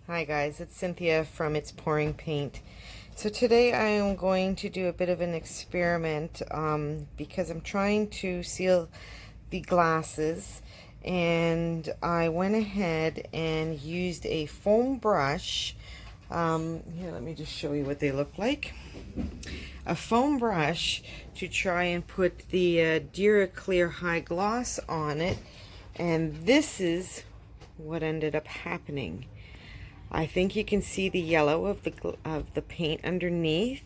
Hi guys, it's Cynthia from It's Pouring Paint. So today I am going to do a bit of an experiment because I'm trying to seal the glasses, and I went ahead and used a foam brush. Here, let me just show you what they look like. A foam brush to try and put the DuraClear High Gloss on it, and this is what ended up happening. I think you can see the yellow of the paint underneath,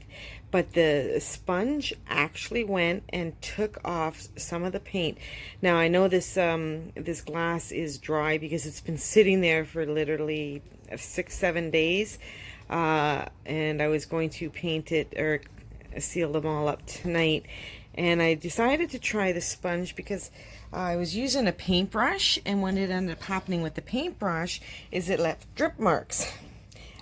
but the sponge actually went and took off some of the paint. Now I know this this glass is dry because it's been sitting there for literally 6-7 days, and I was going to paint it or seal them all up tonight, and I decided to try the sponge because I was using a paintbrush, and what it ended up happening with the paintbrush is it left drip marks.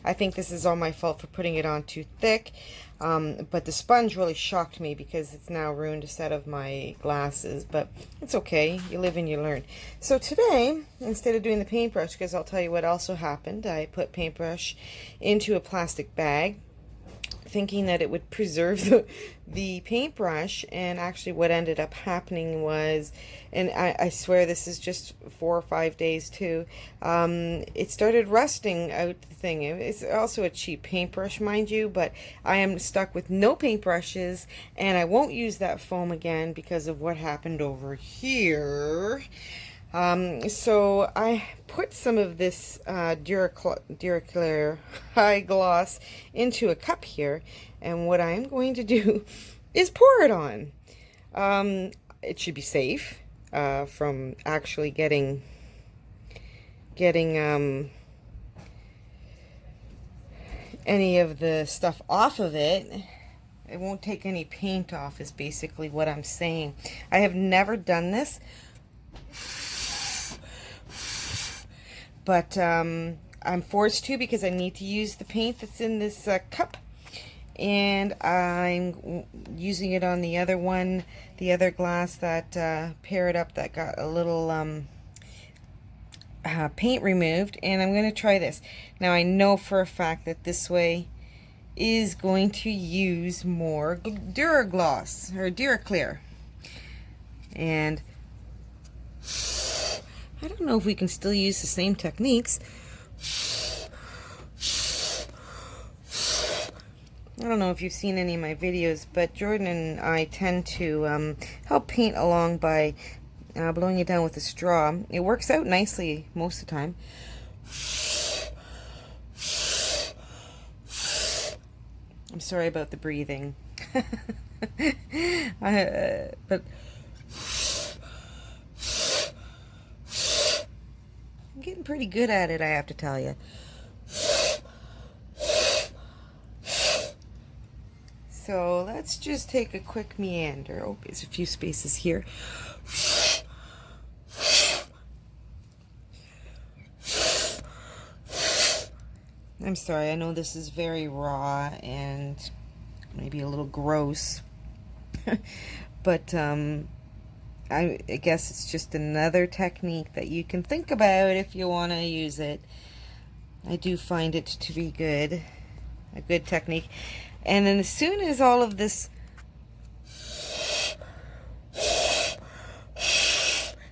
I think this is all my fault for putting it on too thick, but the sponge really shocked me because it's now ruined a set of my glasses, but it's okay, you live and you learn. So today, instead of doing the paintbrush, because I'll tell you what also happened, I put paintbrush into a plastic bag, thinking that it would preserve the paintbrush, and actually what ended up happening was, and I swear this is just 4 or 5 days too, it started rusting out the thing. It's also a cheap paintbrush, mind you, but I am stuck with no paintbrushes, and I won't use that foam again because of what happened over here. So I put some of this DuraClear High Gloss into a cup here, and what I'm going to do is pour it on. It should be safe from actually getting any of the stuff off of it. It won't take any paint off is basically what I'm saying. I have never done this, but I'm forced to because I need to use the paint that's in this cup, and I'm using it on the other one, the other glass that paired up that got a little paint removed, and I'm going to try this. Now I know for a fact that this way is going to use more DuraGloss or DuraClear, and I don't know if we can still use the same techniques. I don't know if you've seen any of my videos, but Jordan and I tend to help paint along by blowing it down with a straw. It works out nicely most of the time. I'm sorry about the breathing. But I'm getting pretty good at it, I have to tell you. So let's just take a quick meander. Oh, there's a few spaces here. I'm sorry, I know this is very raw and maybe a little gross, but I guess it's just another technique that you can think about if you want to use it. I do find it to be good, a good technique. And then as soon as all of this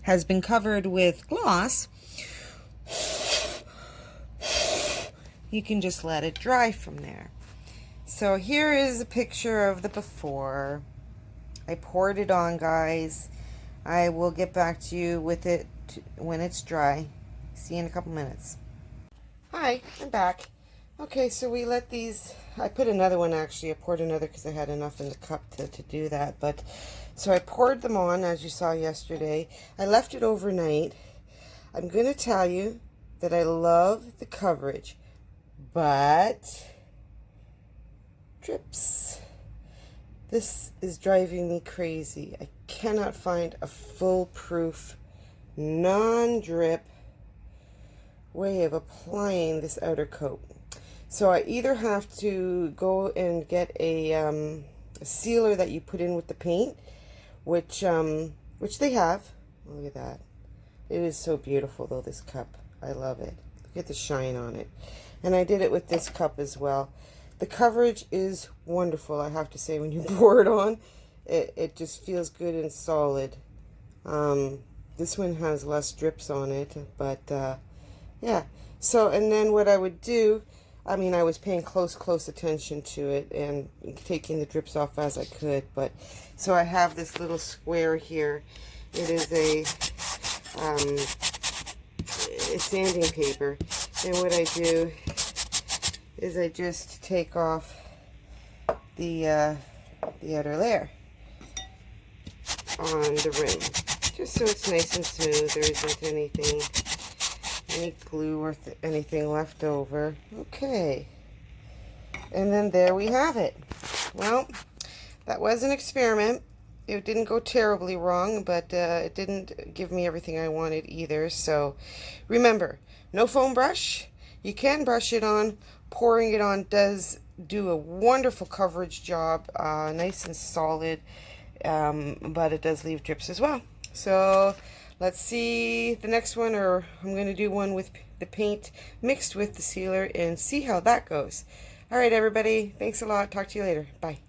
has been covered with gloss, you can just let it dry from there. So here is a picture of the before. I poured it on, guys. I will get back to you with it when it's dry. See you in a couple minutes. Hi, I'm back. Okay, so we let these, I put another one actually, I poured another because I had enough in the cup to do that, but, so I poured them on as you saw yesterday. I left it overnight. I'm going to tell you that I love the coverage, but drips. This is driving me crazy. I cannot find a foolproof, non-drip way of applying this outer coat. So I either have to go and get a sealer that you put in with the paint, which they have. Look at that. It is so beautiful though, this cup. I love it. Look at the shine on it. And I did it with this cup as well. The coverage is wonderful, I have to say. When you pour it on, it just feels good and solid. This one has less drips on it, but yeah. So, and then what I would do, I mean, I was paying close attention to it and taking the drips off as I could, but so I have this little square here. It is a sanding paper, and what I do is I just take off the outer layer on the rim, just so it's nice and smooth. There isn't any glue or anything left over. Okay, and then there we have it. Well, that was an experiment. It didn't go terribly wrong, but it didn't give me everything I wanted either. So remember, no foam brush. You can brush it on. Pouring it on does do a wonderful coverage job, nice and solid, but it does leave drips as well. So let's see the next one, or I'm going to do one with the paint mixed with the sealer and see how that goes. All right, everybody. Thanks a lot. Talk to you later. Bye.